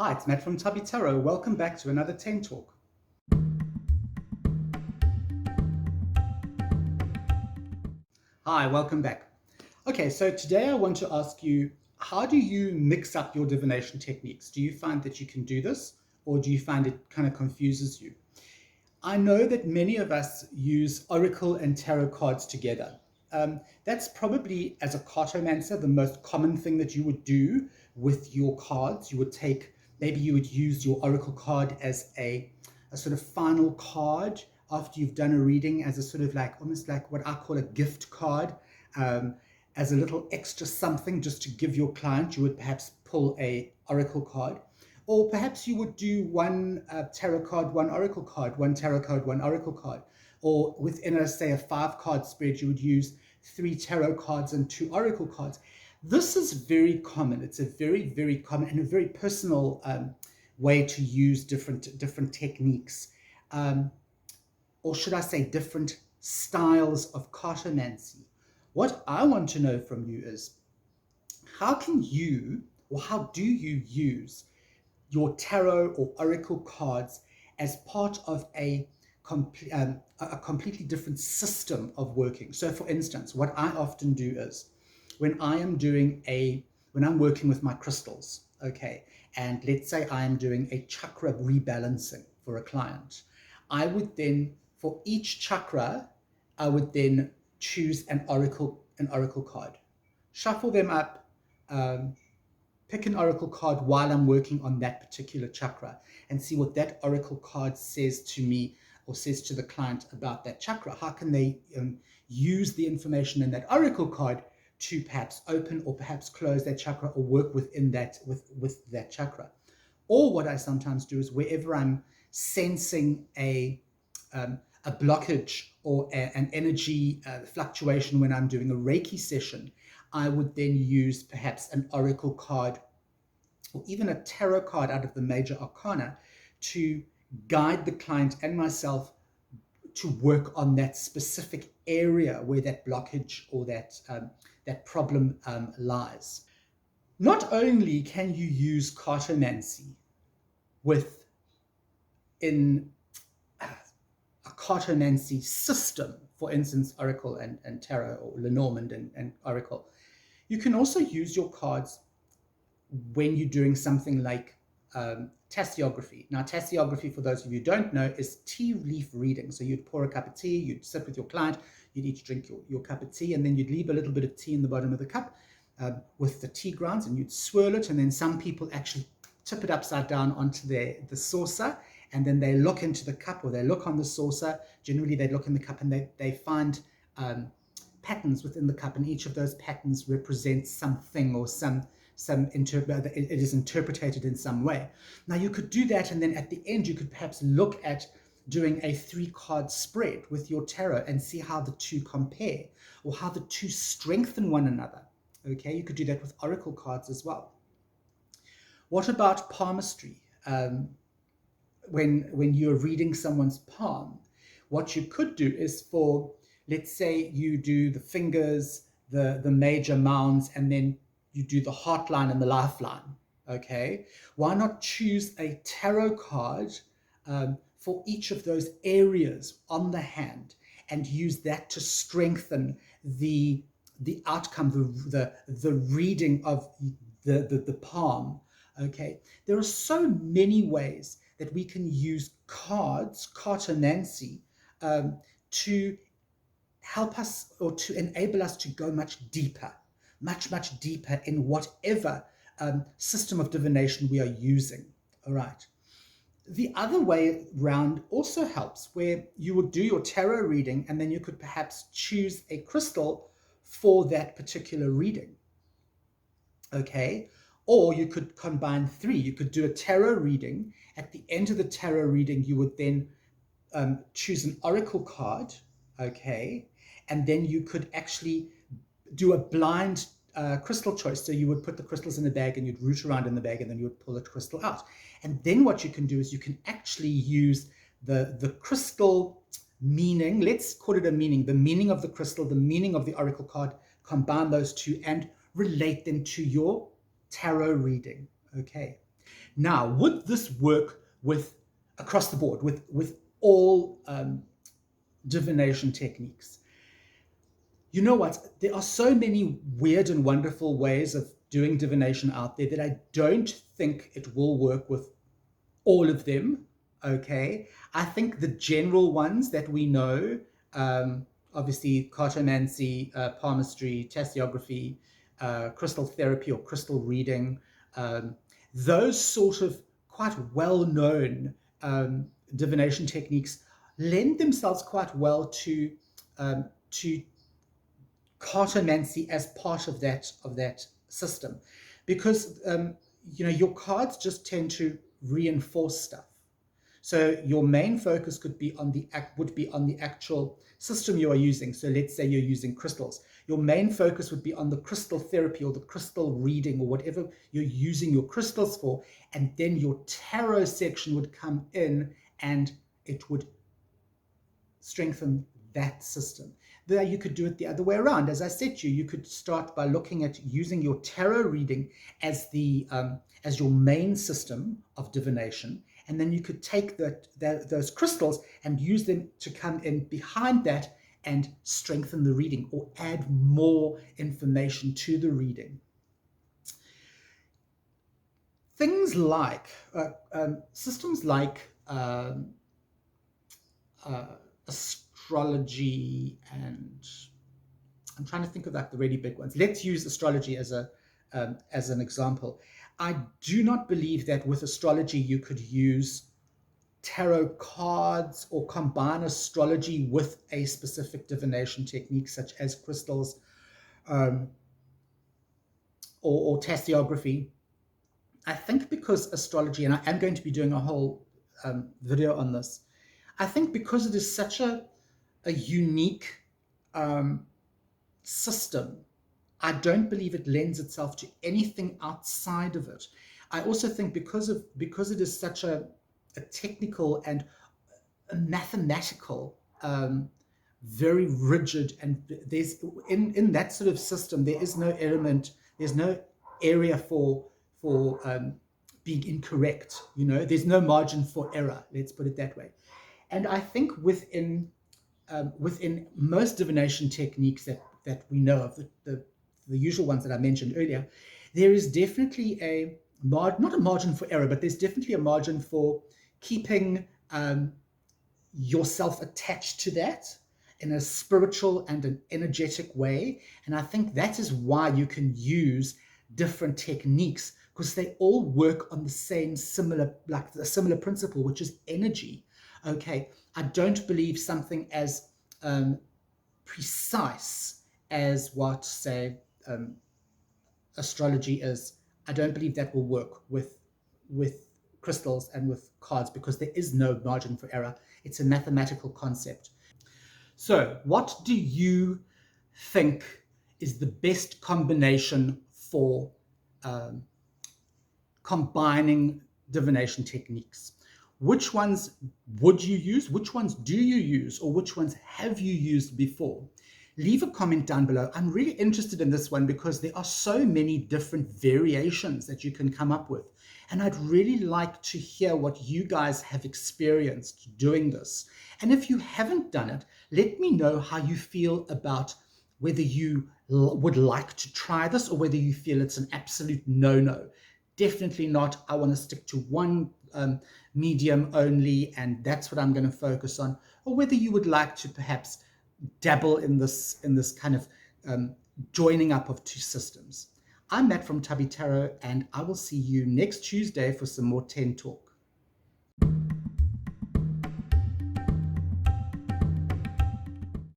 Hi, it's Matt from Tubby Tarot. Welcome back to another 10 Talk. Hi, welcome back. Okay, so today I want to ask you, how do you mix up your divination techniques? Do you find that you can do this, or do you find it kind of confuses you? I know that many of us use oracle and tarot cards together. That's probably, as a cartomancer, the most common thing that you would do with your cards. Maybe you would use your oracle card as a sort of final card after you've done a reading, as a sort of almost like what I call a gift card, um, as a little extra something just to give your client. You would perhaps pull a oracle card. Or perhaps you would do one tarot card, one oracle card, one tarot card, one oracle card. Or within, say, a 5-card spread, you would use 3 tarot cards and 2 oracle cards. This is very common. It's a very, very common and a very personal way to use different techniques. Or should I say different styles of cartomancy. What I want to know from you is, how do you use your tarot or oracle cards as part of a completely different system of working? So for instance, what I often do is when I'm working with my crystals, okay, and let's say I am doing a chakra rebalancing for a client, I would then, for each chakra, I would then choose an oracle card, shuffle them up, pick an oracle card while I'm working on that particular chakra, and see what that oracle card says to me or says to the client about that chakra. How can they use the information in that oracle card to perhaps open or perhaps close that chakra, or work within that with that chakra? Or what I sometimes do is, wherever I'm sensing a blockage or an energy fluctuation when I'm doing a Reiki session, I would then use perhaps an oracle card or even a tarot card out of the major arcana to guide the client and myself to work on that specific area where that blockage or that problem lies. Not only can you use cartomancy in a cartomancy system, for instance, oracle and tarot, or Lenormand and oracle, you can also use your cards when you're doing something like testiography. Now, testiography, for those of you who don't know, is tea leaf reading. So you'd pour a cup of tea, you'd sit with your client, you'd each drink your cup of tea, and then you'd leave a little bit of tea in the bottom of the cup with the tea grounds, and you'd swirl it, and then some people actually tip it upside down onto the saucer, and then they look into the cup, or they look on the saucer. Generally, they look in the cup, and they find patterns within the cup, and each of those patterns represents something, or it is interpreted in some way. Now, you could do that, and then at the end, you could perhaps look at doing a 3-card spread with your tarot and see how the two compare, or how the two strengthen one another. Okay, you could do that with oracle cards as well. What about palmistry? When you're reading someone's palm, what you could do is, for, let's say you do the fingers, the major mounds, and then you do the heart line and the lifeline. Okay, why not choose a tarot card for each of those areas on the hand, and use that to strengthen the outcome, the reading of the palm. Okay, there are so many ways that we can use cartomancy, to help us, or to enable us to go much deeper in whatever system of divination we are using. All right. The other way round also helps, where you would do your tarot reading, and then you could perhaps choose a crystal for that particular reading. Okay. Or you could combine 3. You could do a tarot reading. At the end of the tarot reading, you would then choose an oracle card. Okay. And then you could actually do a blind crystal choice. So you would put the crystals in a bag, and you'd root around in the bag, and then you would pull a crystal out. And then what you can do is, you can actually use the crystal meaning, let's call it a meaning, the meaning of the crystal, the meaning of the oracle card, combine those two and relate them to your tarot reading. Okay. Now, would this work with across the board with all divination techniques? You know what? There are so many weird and wonderful ways of doing divination out there that I don't think it will work with all of them. Okay. I think the general ones that we know, obviously cartomancy, palmistry, testiography, crystal therapy or crystal reading, um, those sort of quite well-known divination techniques lend themselves quite well to cartomancy as part of that system, because your cards just tend to reinforce stuff. So your main focus would be on the actual system you are using. So let's say you're using crystals. Your main focus would be on the crystal therapy or the crystal reading or whatever you're using your crystals for, and then your tarot section would come in and it would strengthen that system. There you could do it the other way around. As I said to you, you could start by looking at using your tarot reading as your main system of divination, and then you could take those crystals and use them to come in behind that and strengthen the reading or add more information to the reading. Things like systems like astrology, and I'm trying to think of like the really big ones. Let's use astrology as an example. I do not believe that with astrology you could use tarot cards or combine astrology with a specific divination technique such as crystals or testiography. I think because astrology, and I am going to be doing a whole video on this, I think because it is such a unique system, I don't believe it lends itself to anything outside of it. I also think because it is such a technical and a mathematical, very rigid, and there's in that sort of system there is no element, there's no area for being incorrect. There's no margin for error. Let's put it that way. And I think within most divination techniques that we know of, the usual ones that I mentioned earlier, there is definitely not a margin for error, but there's definitely a margin for keeping yourself attached to that in a spiritual and an energetic way. And I think that is why you can use different techniques, because they all work on the similar principle, which is energy. Okay, I don't believe something as precise as what, say, astrology is. I don't believe that will work with crystals and with cards, because there is no margin for error. It's a mathematical concept. So, what do you think is the best combination for combining divination techniques? Which ones would you use? Which ones do you use? Or which ones have you used before? Leave a comment down below. I'm really interested in this one because there are so many different variations that you can come up with. And I'd really like to hear what you guys have experienced doing this. And if you haven't done it, let me know how you feel about whether you would like to try this or whether you feel it's an absolute no-no. Definitely not. I want to stick to one medium only, and that's what I'm going to focus on. Or whether you would like to perhaps dabble in this kind of joining up of two systems. I'm Matt from Tubby Tarot, and I will see you next Tuesday for some more 10 Talk.